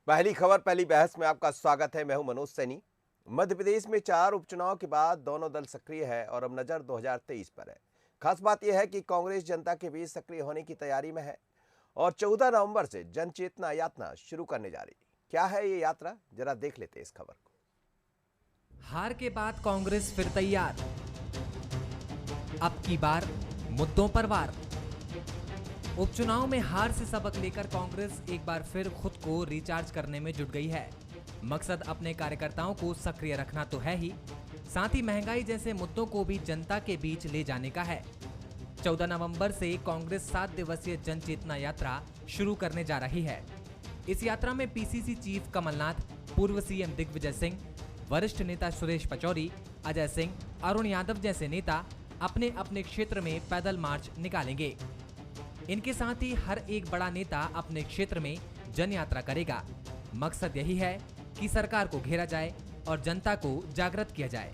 पहली खबर पहली बहस में आपका स्वागत है। मैं हूं मनोज सैनी। मध्य प्रदेश में 4 उपचुनाव के बाद दोनों दल सक्रिय है और अब नजर 2023 पर है। खास बात यह है कि कांग्रेस जनता के बीच सक्रिय होने की तैयारी में है और 14 नवंबर से जन चेतना यात्रा शुरू करने जा रही। क्या है ये यात्रा, जरा देख लेते हैं इस खबर को। हार के बाद कांग्रेस फिर तैयार, अब की बार मुद्दों पर वार। उपचुनाव में हार से सबक लेकर कांग्रेस एक बार फिर खुद को रिचार्ज करने में जुट गई है। मकसद अपने कार्यकर्ताओं को सक्रिय रखना तो है ही, साथ ही महंगाई जैसे मुद्दों को भी जनता के बीच ले जाने का है। 14 नवंबर से कांग्रेस 7 दिवसीय जन चेतना यात्रा शुरू करने जा रही है। इस यात्रा में पीसीसी चीफ कमलनाथ, पूर्व सीएम दिग्विजय सिंह, वरिष्ठ नेता सुरेश पचौरी, अजय सिंह, अरुण यादव जैसे नेता अपने अपने क्षेत्र में पैदल मार्च निकालेंगे। इनके साथ ही हर एक बड़ा नेता अपने क्षेत्र में जन यात्रा करेगा। मकसद यही है कि सरकार को घेरा जाए और जनता को जागृत किया जाए।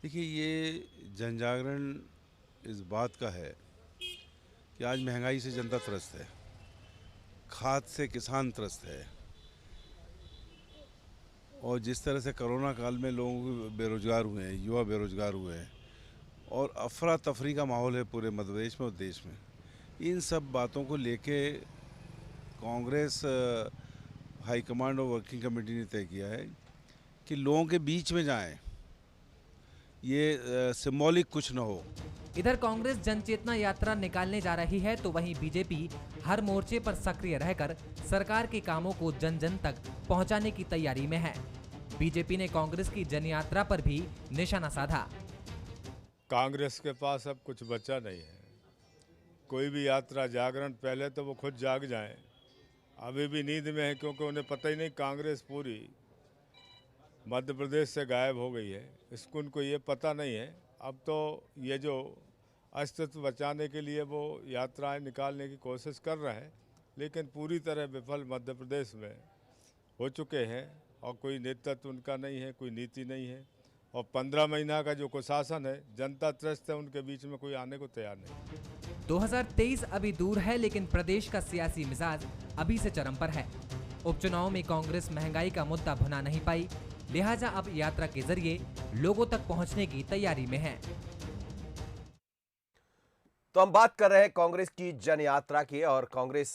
देखिए, ये जन जागरण इस बात का है कि आज महंगाई से जनता त्रस्त है, खाद से किसान त्रस्त है, और जिस तरह से कोरोना काल में लोग बेरोजगार हुए हैं, युवा बेरोजगार हुए हैं और अफरा तफरी का माहौल है पूरे मध्य प्रदेश में और देश में। इन सब बातों को लेके कांग्रेस हाईकमांड और वर्किंग कमेटी ने तय किया है कि लोगों के बीच में जाएं, ये सिंबॉलिक कुछ न हो। इधर कांग्रेस जन चेतना यात्रा निकालने जा रही है तो वहीं बीजेपी हर मोर्चे पर सक्रिय रहकर सरकार के कामों को जन जन तक पहुंचाने की तैयारी में है। बीजेपी ने कांग्रेस की जन यात्रा पर भी निशाना साधा। कांग्रेस के पास अब कुछ बचा नहीं है। कोई भी यात्रा जागरण, पहले तो वो खुद जाग जाएं, अभी भी नींद में है, क्योंकि उन्हें पता ही नहीं कांग्रेस पूरी मध्य प्रदेश से गायब हो गई है। इसको उनको ये पता नहीं है। अब तो ये जो अस्तित्व बचाने के लिए वो यात्राएं निकालने की कोशिश कर रहे हैं, लेकिन पूरी तरह विफल मध्य प्रदेश में हो चुके हैं और कोई नेतृत्व उनका नहीं है, कोई नीति नहीं है और 15 महीना का जो कुशासन है, जनता त्रस्त है, उनके बीच में कोई आने को तैयार नहीं। 2023 अभी दूर है, लेकिन प्रदेश का सियासी मिजाज अभी से चरम पर है। उपचुनाव में कांग्रेस महंगाई का मुद्दा भुना नहीं पाई, लिहाजा अब यात्रा के जरिए लोगों तक पहुंचने की तैयारी में है। तो हम बात कर रहे हैं कांग्रेस की जन यात्रा की, और कांग्रेस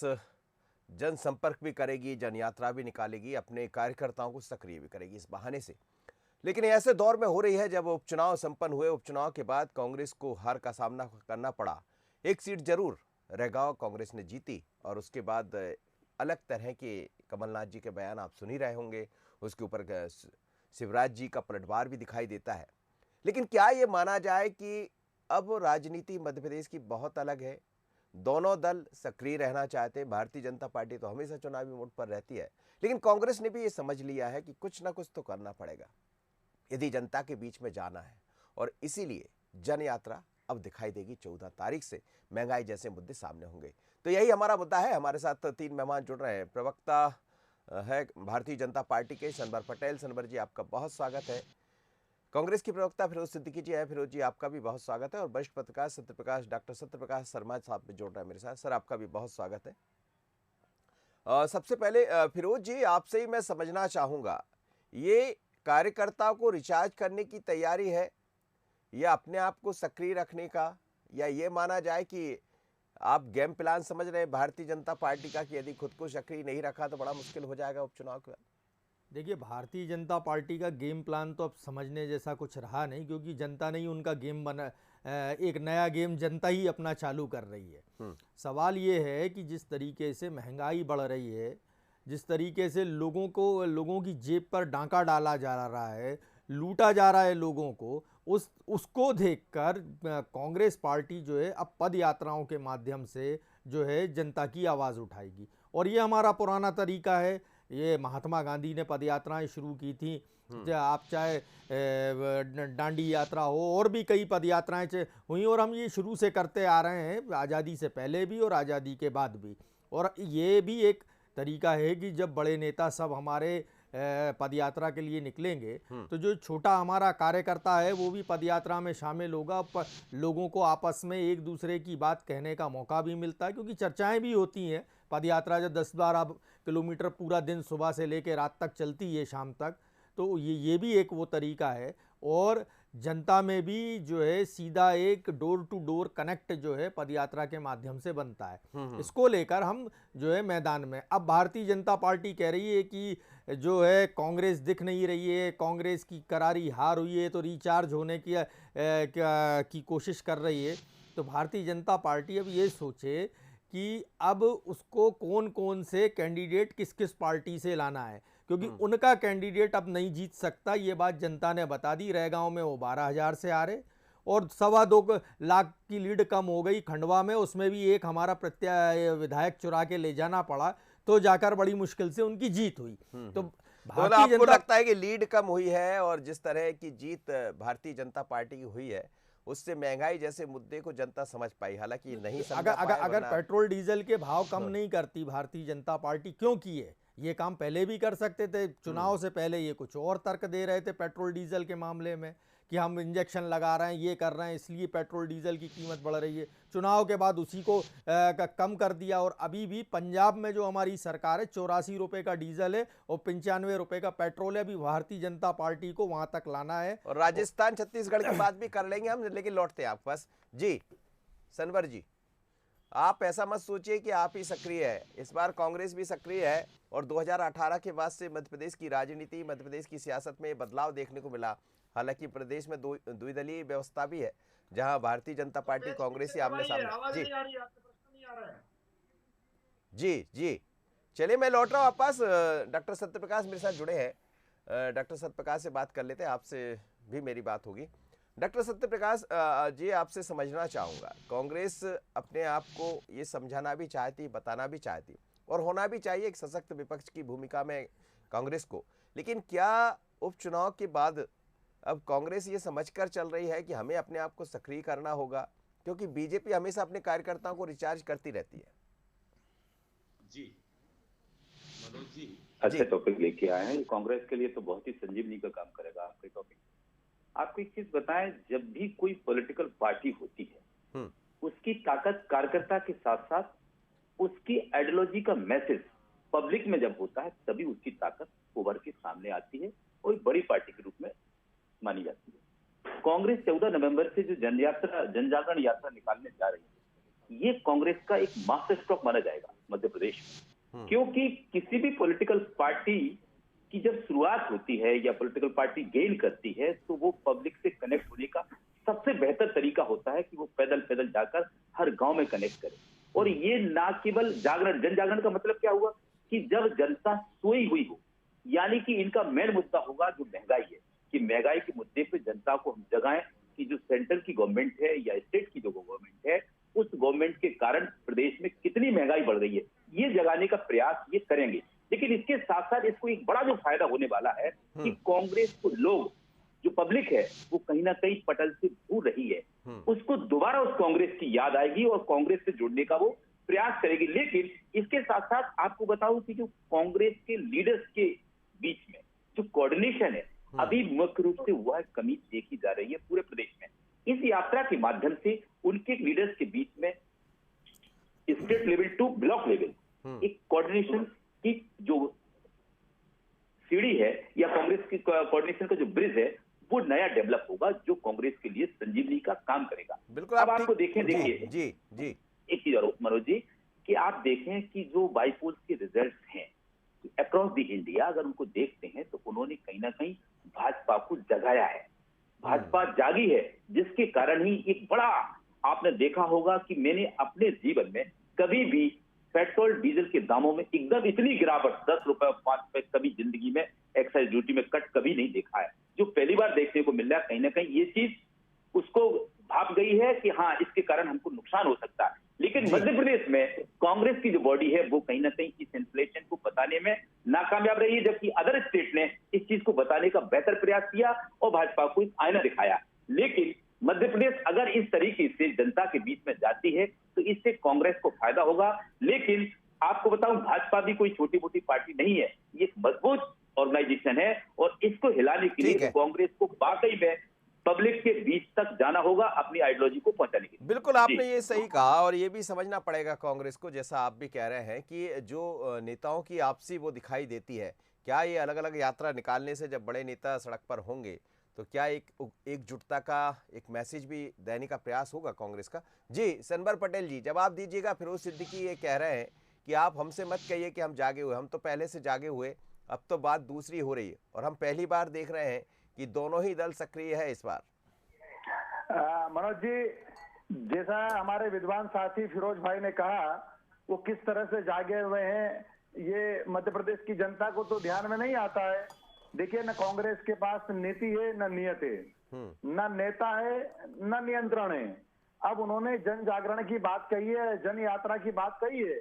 जनसंपर्क भी करेगी, जन यात्रा भी निकालेगी, अपने कार्यकर्ताओं को सक्रिय भी करेगी इस बहाने से। लेकिन ऐसे दौर में हो रही है जब उपचुनाव संपन्न हुए, उपचुनाव के बाद कांग्रेस को हार का सामना करना पड़ा। एक सीट जरूर रैगांव कांग्रेस ने जीती और उसके बाद अलग तरह के कमलनाथ जी के बयान आप सुन ही रहे होंगे। उसके ऊपर शिवराज जी का पलटवार भी दिखाई देता है। लेकिन क्या ये माना जाए कि अब राजनीति मध्य प्रदेश की बहुत अलग है? दोनों दल सक्रिय रहना चाहते हैं। भारतीय जनता पार्टी तो हमेशा चुनावी मोड पर रहती है, लेकिन कांग्रेस ने भी ये समझ लिया है कि कुछ ना कुछ तो करना पड़ेगा यदि जनता के बीच में जाना है, और इसीलिए जन यात्रा अब दिखाई देगी। 14 तारीख से महंगाई जैसे मुद्दे सामने होंगे। तो यही हमारा मुद्दा है। हमारे साथ 3 मेहमान जुड़ रहे हैं। प्रवक्ता है भारतीय जनता पार्टी के सनवर पटेल। सनवर जी, आपका बहुत स्वागत है। कांग्रेस की प्रवक्ता फिरोज सिद्दीकी जी है। फिरोज जी, आपका भी बहुत स्वागत है। और वरिष्ठ पत्रकार डॉक्टर सत्यप्रकाश शर्मा साहब भी जुड़ रहे हैं मेरे साथ। सर, आपका भी बहुत स्वागत है। सबसे पहले फिरोज जी, आपसे ही मैं समझना चाहूँगा, ये कार्यकर्ताओं को रिचार्ज करने की तैयारी है या अपने आप को सक्रिय रखने का, या ये माना जाए कि आप गेम प्लान समझ रहे हैं भारतीय जनता पार्टी का कि यदि खुद को सक्रिय नहीं रखा तो बड़ा मुश्किल हो जाएगा उपचुनाव के बाद? देखिए, भारतीय जनता पार्टी का गेम प्लान तो अब समझने जैसा कुछ रहा नहीं, क्योंकि जनता ने ही उनका गेम बना, एक नया गेम जनता ही अपना चालू कर रही है। सवाल ये है कि जिस तरीके से महंगाई बढ़ रही है, जिस तरीके से लोगों की जेब पर डांका डाला जा रहा है, लूटा जा रहा है लोगों को, उसको देखकर कांग्रेस पार्टी जो है अब पद यात्राओं के माध्यम से जो है जनता की आवाज़ उठाएगी। और ये हमारा पुराना तरीका है। ये महात्मा गांधी ने पद यात्राएं शुरू की थी। आप चाहे डांडी यात्रा हो और भी कई पद यात्राएं हुई, और हम ये शुरू से करते आ रहे हैं, आज़ादी से पहले भी और आज़ादी के बाद भी। और ये भी एक तरीका है कि जब बड़े नेता सब हमारे पदयात्रा के लिए निकलेंगे तो जो छोटा हमारा कार्यकर्ता है वो भी पदयात्रा में शामिल होगा। लोगों को आपस में एक दूसरे की बात कहने का मौका भी मिलता है, क्योंकि चर्चाएं भी होती हैं, पद यात्रा जो 10-12 किलोमीटर पूरा दिन सुबह से लेकर रात तक चलती है, शाम तक, तो ये भी एक वो तरीका है। और जनता में भी जो है सीधा एक डोर टू डोर कनेक्ट जो है पदयात्रा के माध्यम से बनता है। इसको लेकर हम जो है मैदान में, अब भारतीय जनता पार्टी कह रही है कि जो है कांग्रेस दिख नहीं रही है, कांग्रेस की करारी हार हुई है तो रिचार्ज होने की कोशिश कर रही है। तो भारतीय जनता पार्टी अब ये सोचे कि अब उसको कौन कौन से कैंडिडेट किस किस पार्टी से लाना है, क्योंकि उनका कैंडिडेट अब नहीं जीत सकता, ये बात जनता ने बता दी। रैगांव में वो 12,000 से आ रहे और 2.25 लाख की लीड कम हो गई खंडवा में, उसमें भी एक हमारा विधायक चुरा के ले जाना पड़ा, तो जाकर बड़ी मुश्किल से उनकी जीत हुई। तो भारतीय आपको जनता लगता है कि लीड कम हुई है और जिस तरह की जीत भारतीय जनता पार्टी की हुई है उससे महंगाई जैसे मुद्दे को जनता समझ पाई, हालांकि नहीं समझ अगर पेट्रोल डीजल के भाव कम नहीं करती भारतीय जनता पार्टी, क्यों किए? ये काम पहले भी कर सकते थे, चुनाव से पहले ये कुछ और तर्क दे रहे थे पेट्रोल डीजल के मामले में कि हम इंजेक्शन लगा रहे हैं, ये कर रहे हैं, इसलिए पेट्रोल डीजल की कीमत बढ़ रही है। चुनाव के बाद उसी को कम कर दिया। और अभी भी पंजाब में जो हमारी सरकार है 84 रुपये का डीजल है और 95 रुपये का पेट्रोल है। अभी भारतीय जनता पार्टी को वहां तक लाना है। और राजस्थान छत्तीसगढ़ की बात भी कर लेंगे हम, लेकिन लौटते हैं आपके पास। जी सनवर जी, आप ऐसा मत सोचिए कि आप ही सक्रिय है, इस बार कांग्रेस भी सक्रिय है और 2018 के बाद से मध्य प्रदेश की राजनीति, मध्य प्रदेश की सियासत में बदलाव देखने को मिला। हालांकि प्रदेश में द्विदलीय व्यवस्था भी है जहां भारतीय जनता पार्टी कांग्रेस ही आमने सामने। जी चलिए मैं लौट रहा हूँ आपके पास। डॉक्टर सत्यप्रकाश मेरे साथ जुड़े हैं, डॉक्टर सत्यप्रकाश से बात कर लेते हैं, आपसे भी मेरी बात होगी। डॉक्टर सत्यप्रकाश जी, आपसे समझना चाहूँगा, कांग्रेस अपने आप को ये समझाना भी चाहती, बताना भी चाहती और होना भी चाहिए एक सशक्त विपक्ष की भूमिका में कांग्रेस को, लेकिन क्या उपचुनाव के बाद अब कांग्रेस ये समझकर चल रही है कि हमें अपने आप को सक्रिय करना होगा, क्योंकि बीजेपी हमेशा अपने कार्यकर्ताओं को रिचार्ज करती रहती है? जी मनोज जी, अच्छा टॉपिक लेके आए हैं। कांग्रेस के लिए तो बहुत ही संजीवनी का काम करेगा आपके टॉपिक। आपको एक चीज बताएं, जब भी कोई पॉलिटिकल पार्टी होती है उसकी ताकत कार्यकर्ता के साथ साथ उसकी आइडियोलॉजी का मैसेज पब्लिक में जब होता है तभी उसकी ताकत उभर के सामने आती है और एक बड़ी पार्टी के रूप में मानी जाती है। कांग्रेस 14 नवंबर से जो जन जागरण यात्रा निकालने जा रही है, ये कांग्रेस का एक मास्टर स्ट्रोक माना जाएगा मध्य प्रदेश में, क्योंकि किसी भी पॉलिटिकल पार्टी की जब शुरुआत होती है या पॉलिटिकल पार्टी गेन करती है तो वो पब्लिक से कनेक्ट होने का सबसे बेहतर तरीका होता है कि वो पैदल पैदल जाकर हर गांव में कनेक्ट करे। और ये ना केवल जागरण, जन जागरण का मतलब क्या हुआ कि जब जनता सोई हुई हो, यानी कि इनका मेन मुद्दा होगा जो महंगाई है, कि महंगाई के मुद्दे पे जनता को हम जगाएं कि जो सेंट्रल की गवर्नमेंट है या स्टेट की जो गवर्नमेंट है, उस गवर्नमेंट के कारण प्रदेश में कितनी महंगाई बढ़ रही है, ये जगाने का प्रयास ये करेंगे। लेकिन इसके साथ साथ इसको एक बड़ा जो फायदा होने वाला है कि कांग्रेस को लोग, जो पब्लिक है वो कहीं ना कहीं पटल से भूल रही है, उसको दोबारा उस कांग्रेस की याद आएगी और कांग्रेस से जुड़ने का वो प्रयास करेगी। लेकिन इसके साथ साथ आपको बताऊं कि जो कांग्रेस के लीडर्स के बीच में जो कोऑर्डिनेशन है अभी मुख्य रूप से वह कमी देखी जा रही है पूरे प्रदेश में। इस यात्रा के माध्यम से उनके लीडर्स के बीच में state level to block level एक कोऑर्डिनेशन की जो सीढ़ी है या कांग्रेस की कोऑर्डिनेशन का जो ब्रिज है वो नया डेवलप होगा, जो कांग्रेस के लिए संजीवनी का काम करेगा। बिल्कुल। अब आपको देखिए जी एक चीज और मनोज जी, कि आप देखें कि जो बाईपोल्स के रिजल्ट्स हैं अक्रॉस द इंडिया, अगर उनको देखते हैं तो उन्होंने कहीं ना कहीं भाजपा को जगाया है, भाजपा जागी है, जिसके कारण ही एक बड़ा आपने देखा होगा कि मैंने अपने जीवन में कभी भी पेट्रोल डीजल के दामों में एकदम इतनी गिरावट 10 रुपए 5 रुपए कभी जिंदगी में एक्साइज ड्यूटी में कट कभी नहीं देखा है, जो पहली बार देखने को मिल रहा है। कहीं ना कहीं ये चीज उसको भाप गई है कि हाँ इसके कारण हमको नुकसान हो सकता है। लेकिन मध्य प्रदेश में कांग्रेस की जो बॉडी है वो कहीं ना कहीं इस इन्फ्लेशन को बताने में नाकामयाब रही है, जबकि अदर स्टेट ने इस चीज को बताने का बेहतर प्रयास किया और भाजपा को एक आईना दिखाया। लेकिन मध्य प्रदेश अगर इस तरीके से जनता के बीच में जाती है तो इससे कांग्रेस को फायदा होगा। लेकिन आपको बताऊं, भाजपा भी कोई छोटी मोटी पार्टी नहीं है, ये एक मजबूत ऑर्गेनाइजेशन है और इसको हिलाने के लिए कांग्रेस को वाकई में पब्लिक के बीच तक जाना होगा अपनी आइडियोलॉजी को पहुंचाने के लिए। बिल्कुल आपने ये सही कहा और ये भी समझना पड़ेगा कांग्रेस को, जैसा आप भी कह रहे हैं कि जो नेताओं की आपसी वो दिखाई देती है, क्या ये अलग अलग यात्रा निकालने से जब बड़े नेता सड़क पर होंगे तो क्या एकजुटता का एक मैसेज भी देने का प्रयास होगा कांग्रेस का? जी सनवर पटेल जी जवाब दीजिएगा। फिरोज सिद्दीकी ये कह रहे हैं कि आप हमसे मत कहिए कि हम जागे हुए, हम तो पहले से जागे हुए, अब तो बात दूसरी हो रही है और हम पहली बार देख रहे हैं कि दोनों ही दल सक्रिय है इस बार। मनोज जी, जैसा हमारे विद्वान साथी फिरोज भाई ने कहा, वो किस तरह से जागे हुए हैं ये मध्य प्रदेश की जनता को तो ध्यान में नहीं आता है। देखिए, न कांग्रेस के पास नीति है, न नियत है, न नेता है, न नियंत्रण है। अब उन्होंने जन जागरण की बात कही है, जन यात्रा की बात कही है,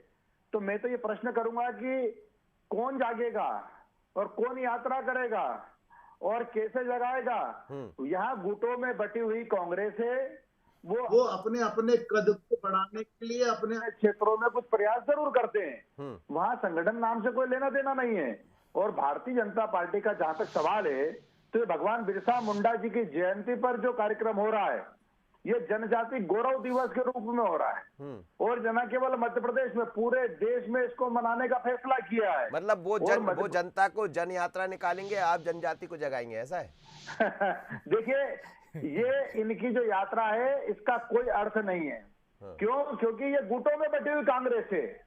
तो मैं तो ये प्रश्न करूंगा कि कौन जागेगा और कौन यात्रा करेगा और कैसे जगाएगा? यहाँ गुटों में बटी हुई कांग्रेस है, वो अपने अपने कद को बढ़ाने के लिए अपने क्षेत्रों में कुछ प्रयास जरूर करते हैं। वहां संगठन नाम से कोई लेना देना नहीं है। और भारतीय जनता पार्टी का जहां तक सवाल है, तो ये भगवान बिरसा मुंडा जी की जयंती पर जो कार्यक्रम हो रहा है, ये जनजाति गौरव दिवस के रूप में हो रहा है और न केवल मध्य प्रदेश में, पूरे देश में इसको मनाने का फैसला किया है। मतलब वो जनता को जन यात्रा निकालेंगे, आप जनजाति को जगाएंगे, ऐसा है? देखिए, ये इनकी जो यात्रा है इसका कोई अर्थ नहीं है। क्यों? क्योंकि ये गुटों में बटी हुई कांग्रेस है।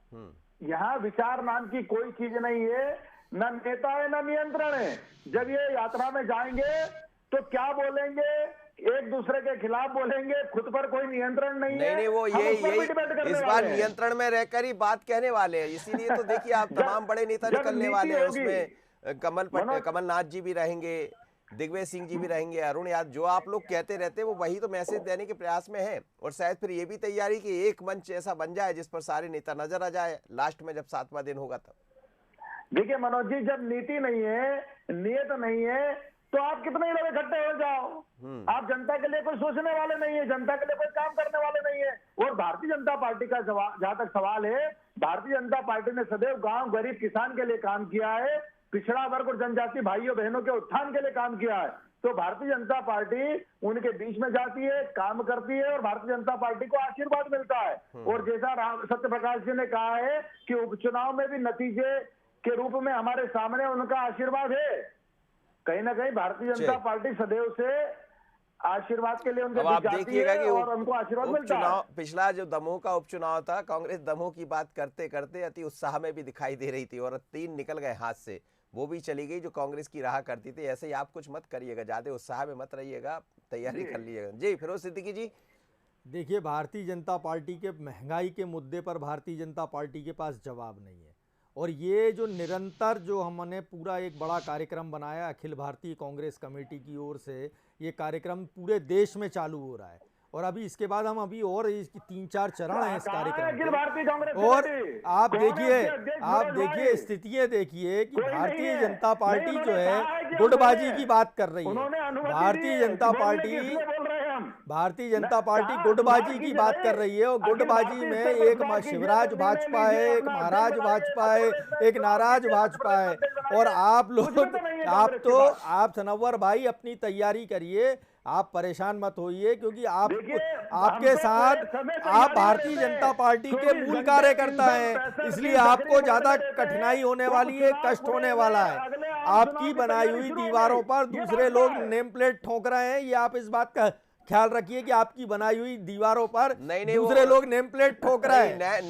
यहाँ विचार नाम की कोई चीज नहीं है, न नेता है न नियंत्रण है। जब ये यात्रा में जाएंगे तो क्या बोलेंगे? एक दूसरे के खिलाफ बोलेंगे, खुद पर कोई नियंत्रण नहीं है। नहीं वो ये इस बार नियंत्रण में रहकर ही बात कहने वाले हैं, इसीलिए तो देखिए आप तमाम बड़े नेता निकलने वाले हैं। उसमें कमलनाथ जी भी रहेंगे, दिग्विजय सिंह जी भी रहेंगे, अरुण यादव, जो आप लोग कहते रहते हैं वो वही तो मैसेज देने के प्रयास में है। और शायद फिर ये भी तैयारी कि एक मंच ऐसा बन जाए जिस पर सारे नेता नजर आ जाए लास्ट में, जब 7वां दिन होगा तब। देखिए मनोज जी, जब नीति नहीं है, नियत नहीं है, तो आप कितने ही लोग इकट्ठे हो जाओ, आप जनता के लिए कोई सोचने वाले नहीं है, जनता के लिए कोई काम करने वाले नहीं है। और भारतीय जनता पार्टी का जहां तक सवाल है, भारतीय जनता पार्टी ने सदैव गांव गरीब किसान के लिए काम किया है, पिछड़ा वर्ग और जनजाति भाइयों बहनों के उत्थान के लिए काम किया है। तो भारतीय जनता पार्टी उनके बीच में जाती है, काम करती है और भारतीय जनता पार्टी को आशीर्वाद मिलता है। और जैसा सत्य प्रकाश जी ने कहा है कि उपचुनाव में भी नतीजे के रूप में हमारे सामने उनका आशीर्वाद है। कहीं ना कहीं भारतीय जनता पार्टी सदैव से आशीर्वाद के लिए उनके बीच जाती है और उनको आशीर्वाद मिलता है। पिछला जो दमोह का उपचुनाव था, कांग्रेस दमोह की बात करते करते अति उत्साह में भी दिखाई दे रही थी और 3 निकल गए हाथ से, वो भी चली गई जो कांग्रेस की रहा करती थी। ऐसे ही आप कुछ मत करिएगा, ज्यादा उत्साह में मत रहिएगा, तैयारी कर लीजिएगा। जी फिरोज सिद्दीकी जी। देखिए, भारतीय जनता पार्टी के महंगाई के मुद्दे पर भारतीय जनता पार्टी के पास जवाब नहीं है। और ये जो निरंतर जो हमने पूरा एक बड़ा कार्यक्रम बनाया अखिल भारतीय कांग्रेस कमेटी की ओर से, ये कार्यक्रम पूरे देश में चालू हो रहा है और अभी इसके बाद हम अभी और इसकी 3-4 चरण हैं इस कार्यक्रम के। और आप देखिए स्थितियां देखिए कि भारतीय जनता पार्टी जो है गुटबाजी की बात कर रही है। भारतीय जनता पार्टी गुटबाजी की बात कर रही है और गुटबाजी में एक शिवराज भाजपा है, एक महाराज भाजपा है, एक नाराज भाजपा है। और आप लोग आप सनवर भाई अपनी तैयारी करिए, आप परेशान मत होइए, क्योंकि आपके साथ आप भारतीय जनता पार्टी के मूल कार्यकर्ता हैं, इसलिए आपको ज्यादा कठिनाई होने वाली है, कष्ट होने वाला है। आपकी बनाई हुई दीवारों पर दूसरे लोग नेम प्लेट ठोक रहे हैं, ये आप इस बात का ख्याल रखिए कि आपकी बनाई हुई दीवारों पर दूसरे लोग नेम प्लेट ठोक रहे हैं।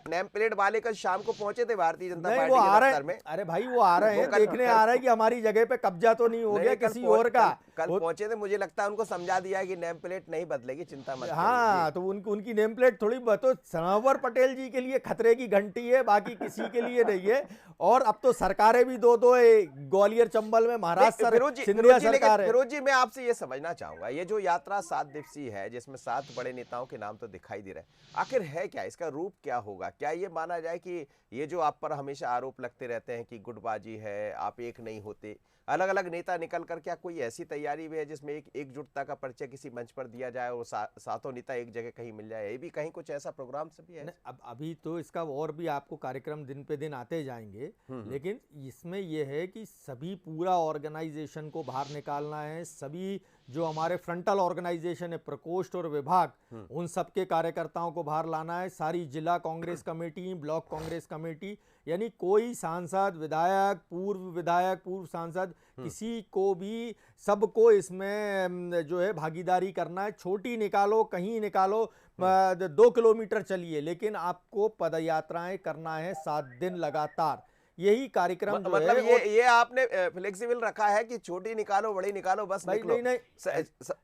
नेम प्लेट वाले कल शाम को पहुंचे थे भारतीय जनता पार्टी वो आ रहे के दफ्तर में। अरे भाई वो आ रहे हैं, देखने आ रहे हैं कि हमारी जगह पे कब्जा तो नहीं हो गया किसी और का। कल पहुंचे थे, मुझे लगता है उनको समझा दिया है कि नेम प्लेट नहीं बदलेगी, चिंता मत। हाँ, तो उनकी नेम प्लेट थोड़ी तो सनवर पटेल जी के लिए खतरे की घंटी है, बाकी किसी के लिए नहीं है। और अब तो सरकारें भी दो ग्वालियर चंबल में महाराष्ट्र सिंधिया सरकार है। फिरोज जी, मैं आपसे ये समझना चाहूंगा, ये जो यात्रा 7 दिवसीय है जिसमें 7 बड़े नेताओं के नाम तो दिखाई दे रहे हैं, आखिर है क्या, इसका रूप क्या होगा? क्या ये माना जाए कि ये जो आप पर हमेशा आरोप लगते रहते हैं कि गुटबाजी है, आप एक नहीं होते, अलग अलग नेता निकल कर, क्या कोई ऐसी तैयारी भी है जिसमें एकजुटता का परिचय किसी मंच पर दिया जाए और सातों नेता एक जगह कहीं मिल जाए? ये भी कहीं कुछ ऐसा प्रोग्राम से भी है? अब अभी तो इसका और भी आपको कार्यक्रम दिन पे दिन आते जाएंगे, लेकिन इसमें यह है कि सभी पूरा ऑर्गेनाइजेशन को बाहर निकालना है, सभी जो हमारे फ्रंटल ऑर्गेनाइजेशन है, प्रकोष्ठ और विभाग, उन सबके कार्यकर्ताओं को बाहर लाना है। सारी जिला Congress committee, block Congress committee, यानी कोई सांसद, विधायक, पूर्व सांसद, किसी को भी, सबको इसमें जो है भागीदारी करना है। छोटी निकालो, कहीं निकालो, 2 किलोमीटर चलिए, लेकिन आपको पदयात्राएं करना है 7 दिन लगातार। यही कार्यक्रम जो मतलब है ये आपने फ्लेक्सिबल रखा है कि छोटी निकालो, बड़ी निकालो, बस भाई निकलो। नहीं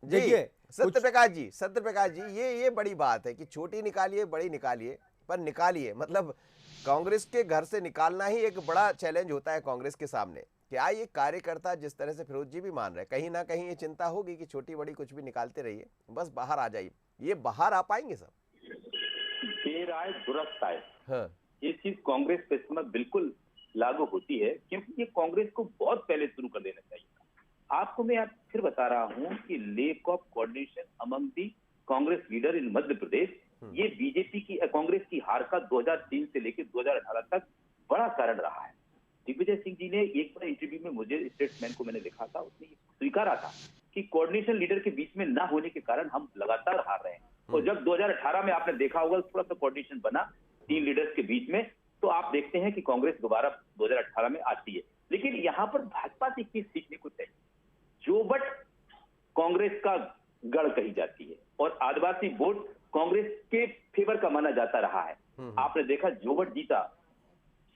देखिए सत्यप्रकाश जी, ये बड़ी बात है कि छोटी निकालिए, बड़ी निकालिए, पर निकालिए। मतलब कांग्रेस के घर से निकालना ही एक बड़ा चैलेंज होता है कांग्रेस के सामने। क्या ये कार्यकर्ता, जिस तरह से फिरोज जी भी मान रहे हैं, कहीं ना कहीं ये चिंता होगी कि छोटी बड़ी कुछ भी निकालते रहिए, बस बाहर आ जाइए। ये बाहर आ पाएंगे सब? देर आए दुरुस्त आए, हाँ। ये चीज कांग्रेस पे इस समय बिल्कुल लागू होती है, क्योंकि ये कांग्रेस को बहुत पहले शुरू कर देना चाहिए था। आपको मैं फिर बता रहा हूं कि lack of coordination among the Congress leader in Madhya Pradesh, ये बीजेपी की, कांग्रेस की हार का 2003 से लेकर 2018 तक बड़ा कारण रहा है। दिग्विजय सिंह जी ने एक बार इंटरव्यू में मुझे, स्टेट्समैन को मैंने लिखा था, उसने स्वीकारा था कि कोऑर्डिनेशन लीडर के बीच में ना होने के कारण हम लगातार हार रहे हैं। और जब 2018 में आपने देखा होगा थोड़ा सा कोऑर्डिनेशन बना 3 लीडर्स के बीच में, तो आप देखते हैं कि कांग्रेस दोबारा 2018 में आती है। लेकिन यहाँ पर भाजपा से चीज सीखने को चाहिए। जोबट कांग्रेस का गढ़ कही जाती है और आदिवासी वोट कांग्रेस के फेवर का माना जाता रहा है। आपने देखा जोबट जीता,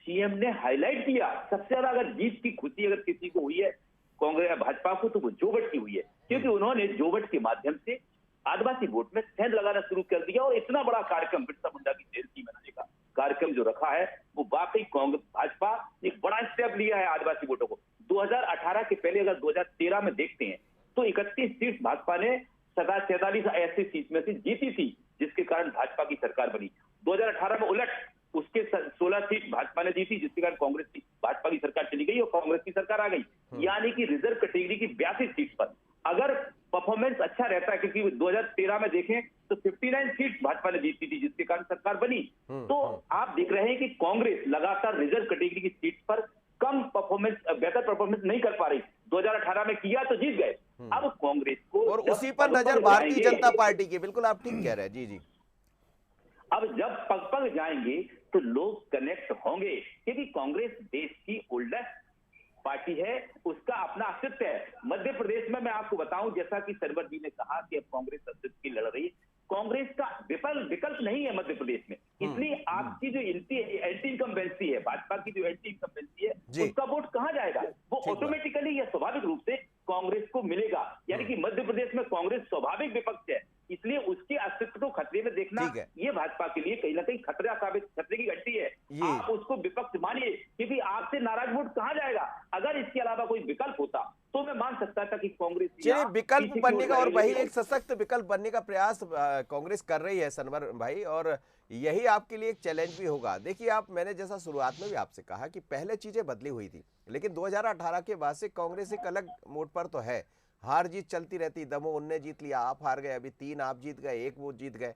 सीएम ने हाईलाइट किया, सबसे ज्यादा अगर जीत की खुशी अगर किसी को हुई है कांग्रेस या भाजपा को, तो वो जोबट की हुई है, क्योंकि उन्होंने जोबट के माध्यम से आदिवासी वोट में सेंध लगाना शुरू कर दिया। और इतना बड़ा कार्यक्रम बिरसा मुंडा की जयंती मनाने का कार्यक्रम जो रखा है, वो वाकई कांग्रेस, भाजपा एक बड़ा स्टेप लिया है आदिवासी वोटों को। 2018 के पहले अगर 2013 में देखते हैं तो 31 सीट भाजपा ने 47 ऐसी सीट में से जीती थी, जिसके कारण भाजपा की सरकार बनी। 2018 में उलट उसके 16 सीट भाजपा ने जीती, जिसके कारण कांग्रेस की, भाजपा की सरकार चली गई और कांग्रेस की सरकार आ गई। यानी कि रिजर्व कैटेगरी की 82 सीट पर अगर परफॉर्मेंस अच्छा रहता है, क्योंकि 2013 में देखें तो 59 सीट भाजपा ने जीती थी, जिसके कारण सरकार बनी। तो आप देख रहे हैं कि कांग्रेस लगातार रिजर्व कैटेगरी की सीट पर कम परफॉर्मेंस, बेहतर परफॉर्मेंस नहीं कर पा रही। 2018 में किया तो जीत गए। अब कांग्रेस को, और उसी पर नजर भारतीय जनता पार्टी की, बिल्कुल आप ठीक कह रहे हैं। जी जी, अब जब पग पग जाएंगे तो लोग कनेक्ट होंगे, क्योंकि कांग्रेस देश की ओल्डेस्ट पार्टी है, उसका अपना अस्तित्व है। मध्य प्रदेश में मैं आपको बताऊं, जैसा कि सरवर जी ने कहा कि अब कांग्रेस अस्तित्व की लड़ रही है, कांग्रेस का विकल्प नहीं है मध्य प्रदेश में। इसलिए आपकी जो एंटी इनकम्बेंसी है, भाजपा की जो एंटी इनकम्बेंसी है, उसका वोट कहां जाएगा? वो ऑटोमेटिकली या स्वाभाविक रूप से कांग्रेस को मिलेगा। यानी कि मध्य प्रदेश में कांग्रेस स्वाभाविक विपक्ष है, इसलिए उसके अस्तित्व को खतरे में देखना ये भाजपा के लिए कहीं ना कहीं खतरे की घंटी है। आप उसको विपक्ष मानिए, क्योंकि आपसे नाराज वोट कहां जाएगा? अगर इसके अलावा कोई विकल्प होता तो मैं मान सकता था कि कांग्रेस विकल्प बनने का, और वही एक सशक्त विकल्प बनने का प्रयास कांग्रेस कर रही है सनवर भाई, और यही आपके लिए एक चैलेंज भी होगा। देखिए आप, मैंने जैसा शुरुआत में भी आपसे कहा कि पहले चीजें बदली हुई थी, लेकिन 2018 के बाद से कांग्रेस एक अलग मोड पर तो है। हार जीत चलती रहती, दमोह उनने जीत लिया, आप हार गए, अभी 3 आप जीत गए, 1 वो जीत गए।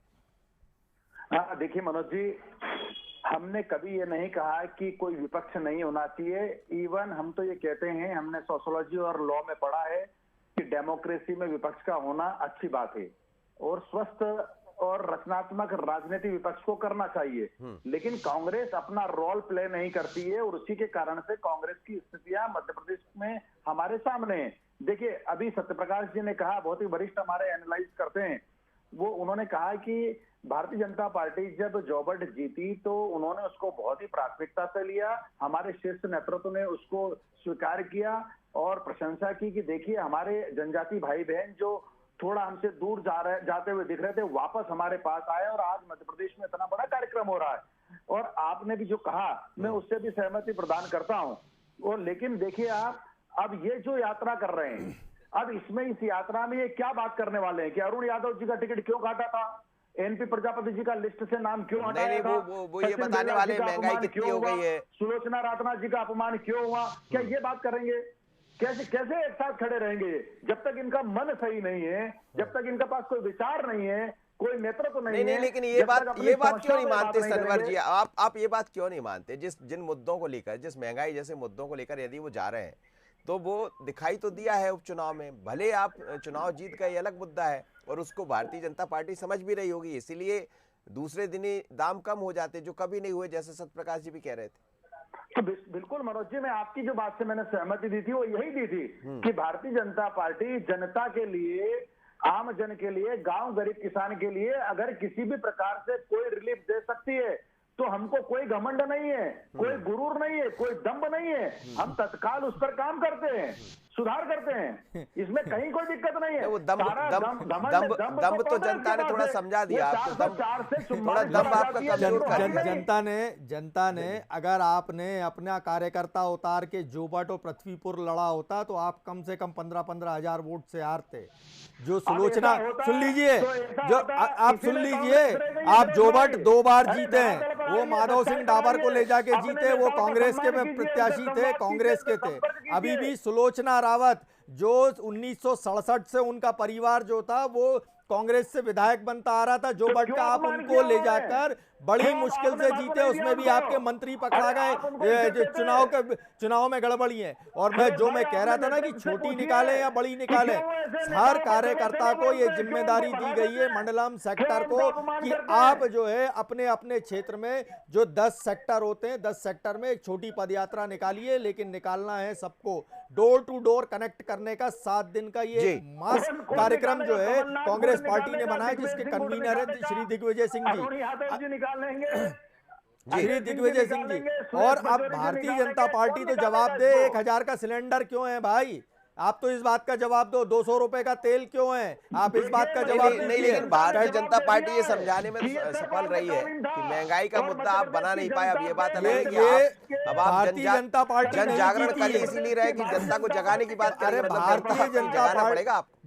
हाँ देखिए मनोज जी, हमने कभी ये नहीं कहा कि कोई विपक्ष नहीं होना चाहिए। इवन हम तो ये कहते हैं, हमने सोशियोलॉजी और लॉ में पढ़ा है कि डेमोक्रेसी में विपक्ष का होना अच्छी बात है और स्वस्थ और रचनात्मक राजनीति विपक्ष को करना चाहिए। लेकिन कांग्रेस अपना रोल प्ले नहीं करती है और उसी के कारण से कांग्रेस की स्थितियां मध्य प्रदेश में हमारे सामने है। देखिए अभी सत्यप्रकाश जी ने कहा, बहुत ही वरिष्ठ हमारे एनालाइज करते हैं, वो उन्होंने कहा कि भारतीय जनता पार्टी जब जोबट जीती तो उन्होंने उसको बहुत ही प्राथमिकता से लिया, हमारे शीर्ष नेतृत्व ने उसको स्वीकार किया और प्रशंसा की कि देखिए हमारे जनजाति भाई बहन जो थोड़ा हमसे दूर जाते हुए दिख रहे थे, वापस हमारे पास आए और आज मध्य प्रदेश में इतना बड़ा कार्यक्रम हो रहा है। और आपने भी जो कहा, मैं उससे भी सहमति प्रदान करता हूं। और लेकिन देखिए आप, अब ये जो यात्रा कर रहे हैं, अब इसमें इस यात्रा में ये क्या बात करने वाले हैं कि अरुण यादव जी का टिकट क्यों काटा था, एनपी प्रजापति जी का लिस्ट से नाम क्यों हटाया था, वो ये बताने वाले महंगाई कितनी हो गई है, सुलोचना राजनाथ जी का अपमान क्यों हुआ, क्या ये बात करेंगे? कैसे एक साथ खड़े रहेंगे? जब तक इनका मन सही नहीं है, जब तक इनके पास कोई विचार नहीं है, कोई नेतृत्व नहीं है। लेकिन ये बात क्यों नहीं मानते सनवर जी? आप ये बात क्यों नहीं मानते? जिन मुद्दों को लेकर, जिस महंगाई जैसे मुद्दों को लेकर यदि वो जा रहे हैं, तो वो दिखाई तो दिया है उपचुनाव में। भले आप चुनाव जीत गए, ये अलग मुद्दा है, और उसको भारतीय जनता पार्टी समझ भी रही होगी, इसीलिए दूसरे दिन ही दाम कम हो जाते, जो कभी नहीं हुए, जैसे सत्यप्रकाश जी भी कह रहे थे। तो बिल्कुल मनोज जी, मैं आपकी जो बात से मैंने सहमति दी थी वो यही दी थी कि भारतीय जनता पार्टी जनता के लिए, आम जन के लिए, गांव गरीब किसान के लिए अगर किसी भी प्रकार से कोई रिलीफ दे सकती है तो हमको कोई घमंड नहीं है, कोई गुरूर नहीं है, कोई दम्भ नहीं है, हम तत्काल उस पर काम करते हैं, सुधार करते हैं, इसमें कहीं कोई दिक्कत नहीं है। वो दम्भ तो जनता ने थोड़ा समझा दिया आपको, थोड़ा दम्भ आपका कमजोर कर दिया। जनता ने अगर आपने अपना कार्यकर्ता उतार के जोबट और पृथ्वीपुर लड़ा होता तो आप कम से कम 15-15 हजार वोट से हारते। जो सुलोचना, सुन लीजिए, जो आप सुन लीजिए, आप जोबट 2 बार जीते हैं, वो माधव सिंह डाबर को ले जाके जीते, वो कांग्रेस के प्रत्याशी थे, कांग्रेस के थे। अभी भी सुलोचना रावत जो 1967 से उनका परिवार जो था वो कांग्रेस से विधायक बनता आ रहा था, जो बट का आप उनको ले जाकर बड़ी मुश्किल से जीते, उसमें भी आपके मंत्री पकड़ा गए, चुनाव में गड़बड़ी है। और मैं कह रहा था ना कि छोटी निकाले या बड़ी निकाले, हर कार्यकर्ता को ये जिम्मेदारी दी गई है, मंडलम सेक्टर को, कि आप जो है अपने अपने क्षेत्र में जो 10 सेक्टर होते हैं, 10 सेक्टर में एक छोटी पदयात्रा निकालिए, लेकिन निकालना है सबको, डोर टू डोर कनेक्ट करने का 7 दिन का ये मास कार्यक्रम जो है कांग्रेस पार्टी ने बनाया, जिसके कन्वीनर है श्री दिग्विजय सिंह जी, श्री दिग्विजय सिंह जी। और अब भारतीय जनता पार्टी तो जवाब दे, 1000 का सिलेंडर क्यों है भाई? आप तो इस बात का जवाब दो, 200 रुपए का तेल क्यों है? आप इस बात का जवाब नहीं, लेकिन भारतीय जनता पार्टी ये समझाने में सफल रही है कि महंगाई का मुद्दा आप बना नहीं पाए। अब ये बात अलग है कि अब आप भारतीय जनता पार्टी जन जागरण कल इसीलिए रहे कि जनता को जगाने की बात करें, मतलब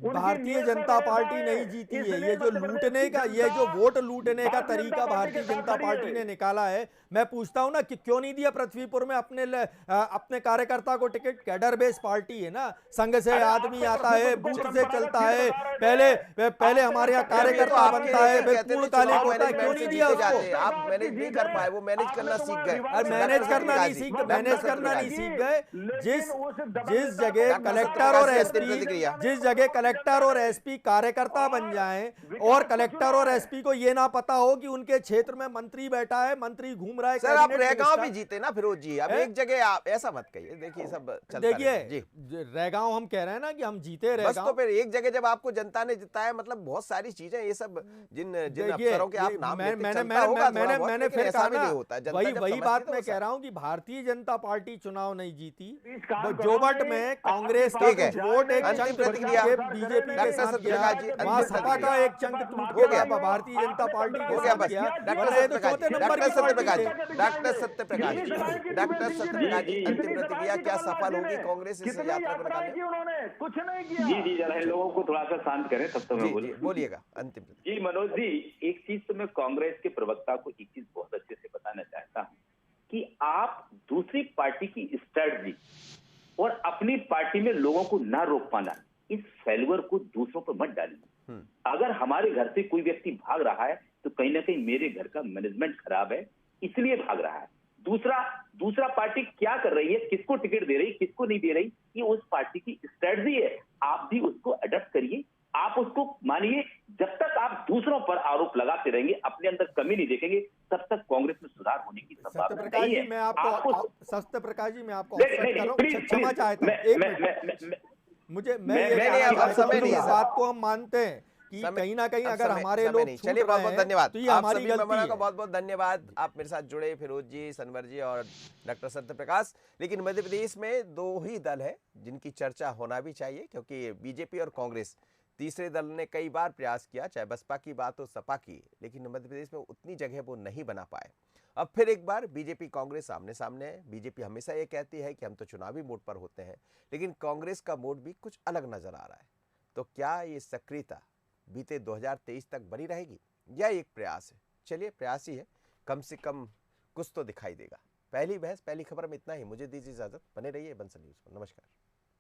भारतीय जनता पार्टी नहीं जीती है। ये जो लूटने का, ये जो वोट लूटने का तरीका भारतीय जनता पार्टी ने निकाला है, मैं पूछता हूं ना कि क्यों नहीं दिया पृथ्वीपुर में अपने कार्यकर्ता को टिकट? कैडर बेस पार्टी है ना, संघ से आदमी आता है, बूथ से चलता है, पहले हमारे यहाँ कार्यकर्ता बनता है, फिर पूर्णकालिक होता है, क्यों नहीं दिया उसको? आप मैनेज नहीं कर पाए, वो मैनेज करना सीख गए। मैनेज करना नहीं सीख गए। जिस जगह कलेक्टर और एसपी कार्यकर्ता बन जाएं और कलेक्टर और एसपी को ये ना पता हो कि उनके क्षेत्र में मंत्री बैठा है, मंत्री घूम रहा है। सर आप रेगांव भी जीते ना फिरोज जी, अब एक जगह आप ऐसा मत कहिए, देखिए सब चलता है। देखिए रेगांव हम कह रहे हैं ना कि हम जीते रेगांव, बस तो फिर एक जगह जब आपको जनता ने जिताया, मतलब बहुत सारी चीजें, ये सब जिन अफसरों के आप नाम लेते मैंने फिर कहा ना, वही बात मैं कह रहा हूं कि भारतीय जनता पार्टी चुनाव नहीं जीती, जोबट में कांग्रेस का वोट एक चंक बीजेपी के साथ गया, वहां सपा का एक चंक टूट गया, भारतीय जनता पार्टी के साथ गया। डॉक्टर सत्यप्रकाश जी, अंतिम प्रतिक्रिया, क्या सफल होगी कांग्रेस इस यात्रा को निकालने? उन्होंने कुछ नहीं किया। जी जरा लोगों को थोड़ा सा शांत करें, तब तक मैं बोलिएगा अंतिम। जी मनोज जी, एक चीज तो मैं कांग्रेस के प्रवक्ता को एक चीज बहुत अच्छे से बताना चाहता हूं कि आप दूसरी पार्टी की स्ट्रेटजी और अपनी पार्टी में लोगों को ना रोक पाना, इस फेल्यूर को दूसरों पर मत डालिए। अगर हमारे घर से कोई व्यक्ति भाग रहा है तो कहीं ना कहीं मेरे घर का मैनेजमेंट खराब है, इसलिए भाग रहा है। दूसरा पार्टी क्या कर रही है, किसको टिकट दे रही, किसको नहीं दे रही, ये उस पार्टी की स्ट्रेटजी है। आप भी उसको अडॉप्ट करिए, आप उसको मानिए। जब तक आप दूसरों पर आरोप लगाते रहेंगे, अपने अंदर कमी नहीं देखेंगे, तब तक कांग्रेस में सुधार होने की संभावना नहीं है। सत्यप्रकाश जी, मैं आपको क्षमा चाहता हूं, मुझे इस बात को हम मानते हैं कि कहीं ना कहीं अगर हमारे लोग चलिए, बहुत बहुत धन्यवाद, तो ये हमारी गलती है। का बहुत बहुत धन्यवाद, आप मेरे साथ जुड़े, फिरोज जी, सनवर जी और डॉक्टर सत्यप्रकाश। लेकिन मध्य प्रदेश में 2 ही दल है जिनकी चर्चा होना भी चाहिए, क्योंकि बीजेपी और कांग्रेस, तीसरे दल ने कई बार प्रयास किया, चाहे बसपा की बात हो, सपा की, लेकिन मध्य प्रदेश में उतनी जगह वो नहीं बना पाए। अब फिर एक बार बीजेपी कांग्रेस आमने सामने है। बीजेपी हमेशा ये कहती है कि हम तो चुनावी मोड पर होते हैं, लेकिन कांग्रेस का मोड भी कुछ अलग नजर आ रहा है। तो क्या ये सक्रियता बीते 2023 तक बनी रहेगी या एक प्रयास है? चलिए, प्रयास ही है, कम से कम कुछ तो दिखाई देगा। पहली बहस, पहली खबर में इतना ही। मुझे दीजिए इजाजत, बने रहिए बंसल न्यूज़ पर। नमस्कार।